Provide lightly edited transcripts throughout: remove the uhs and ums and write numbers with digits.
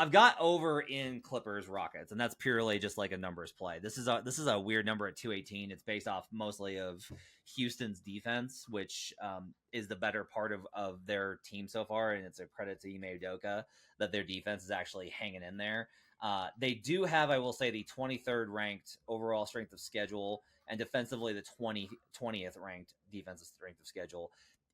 I've got over in Clippers Rockets, and that's purely just like a numbers play. This is a weird number at 218. It's based off mostly of Houston's defense, which is the better part of their team so far, and it's a credit to Ime Udoka that their defense is actually hanging in there. They do have, I will say, the 23rd ranked overall strength of schedule, and defensively the 20th ranked defensive strength of schedule.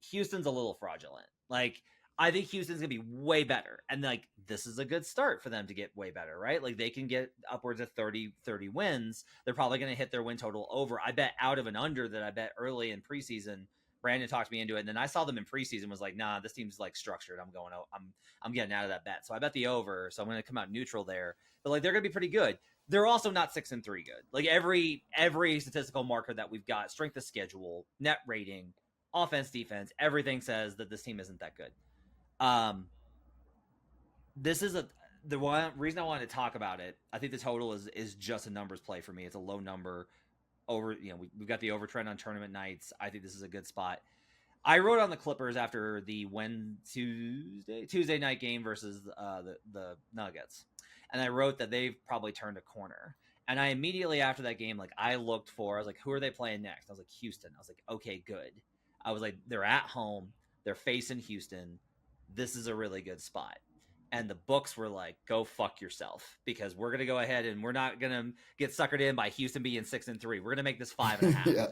Houston's a little fraudulent. Like, I think Houston's going to be way better. And, like, this is a good start for them to get way better, right? Like, they can get upwards of 30 wins. They're probably going to hit their win total over. I bet out of an under that I bet early in preseason. Brandon talked me into it. And then I saw them in preseason, was like, nah, this team's, like, structured. I'm getting out of that bet. So I bet the over. So I'm going to come out neutral there. But, like, they're going to be pretty good. They're also not 6-3 good. Like, every statistical marker that we've got, strength of schedule, net rating, offense, defense, everything says that this team isn't that good. This is the one reason I wanted to talk about it. I think the total is just a numbers play for me. It's a low number over, we've got the overtrend on tournament nights. I think this is a good spot. I wrote on the Clippers after the Tuesday night game versus the Nuggets. And I wrote that they've probably turned a corner. And I immediately after that game, like I was like, who are they playing next? I was like, Houston. I was like, okay, good. I was like, they're at home. They're facing Houston. This is a really good spot. And the books were like, go fuck yourself, because we're going to go ahead and we're not going to get suckered in by Houston being 6-3. We're going to make this 5.5. Yeah.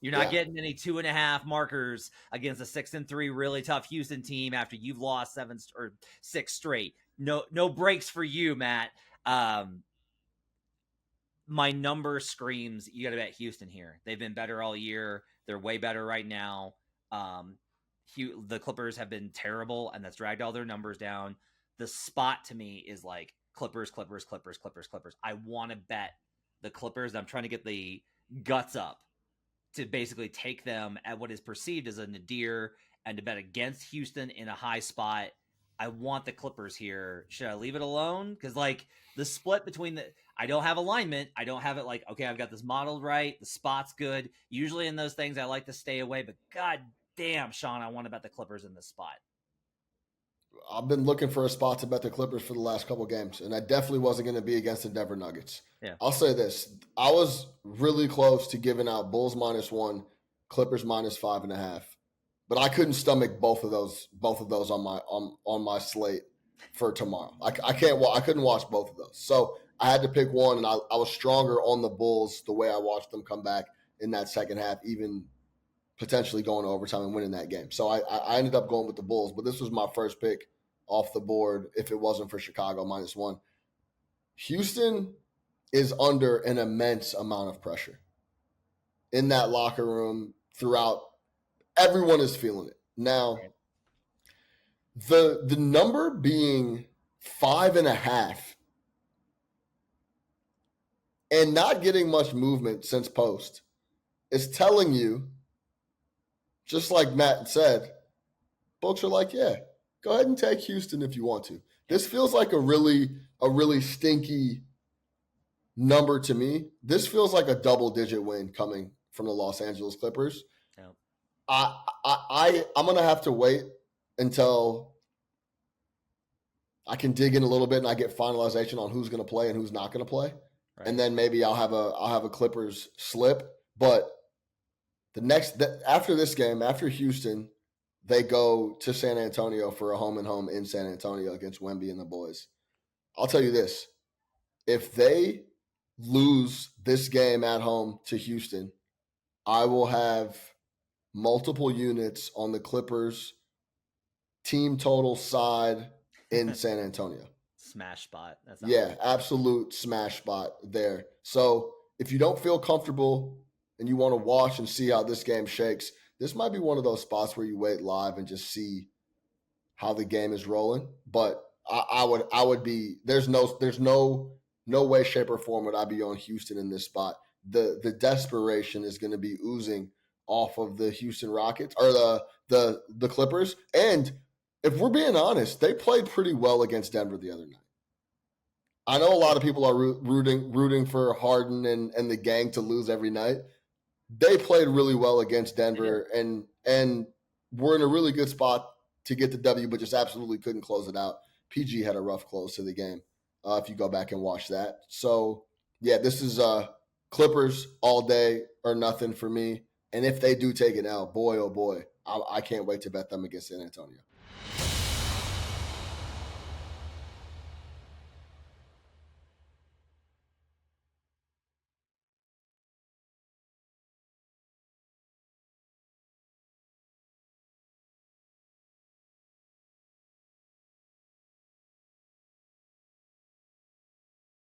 You're not getting any 2.5 markers against a 6-3 really tough Houston team after you've lost 7 or 6 straight. No breaks for you, Matt. My number screams you got to bet Houston here. They've been better all year. They're way better right now. The Clippers have been terrible, and that's dragged all their numbers down. The spot to me is like Clippers. I want to bet the Clippers. I'm trying to get the guts up to basically take them at what is perceived as a nadir and to bet against Houston in a high spot. I want the Clippers here. Should I leave it alone? Because, like, the split between I don't have alignment. I don't have it like, okay, I've got this modeled right. The spot's good. Usually in those things, I like to stay away, but God damn, Sean, I want to bet the Clippers in this spot. I've been looking for a spot to bet the Clippers for the last couple of games, and I definitely wasn't going to be against the Denver Nuggets. Yeah. I'll say this. I was really close to giving out Bulls -1, Clippers -5.5, but I couldn't stomach both of those on my slate for tomorrow. I couldn't watch both of those. So I had to pick one, and I was stronger on the Bulls the way I watched them come back in that second half, even potentially going to overtime and winning that game. So I ended up going with the Bulls, but this was my first pick off the board if it wasn't for Chicago -1. Houston is under an immense amount of pressure in that locker room throughout. Everyone is feeling it. Now, the number being 5.5 and not getting much movement since post is telling you, just like Matt said, folks are like, yeah, go ahead and take Houston if you want to. This feels like a really stinky number to me. This feels like a double-digit win coming from the Los Angeles Clippers. Yep. I'm going to have to wait until I can dig in a little bit and I get finalization on who's going to play and who's not going to play. Right. And then maybe I'll have a Clippers slip. But after this game, after Houston, they go to San Antonio for a home-and-home in San Antonio against Wemby and the boys. I'll tell you this. If they lose this game at home to Houston, I will have multiple units on the Clippers team total side in San Antonio. Smash spot. Absolute smash spot there. So if you don't feel comfortable and you want to watch and see how this game shakes, this might be one of those spots where you wait live and just see how the game is rolling. But I would be, there's no way, shape, or form would I be on Houston in this spot. The desperation is going to be oozing off of the Houston Rockets or the Clippers. And if we're being honest, they played pretty well against Denver the other night. I know a lot of people are rooting for Harden and the gang to lose every night. They played really well against Denver, and we're in a really good spot to get the W, but just absolutely couldn't close it out PG had a rough close to the game if you go back and watch that. So, yeah, this is Clippers all day or nothing for me. And if they do take it out, boy, oh boy, I can't wait to bet them against San Antonio.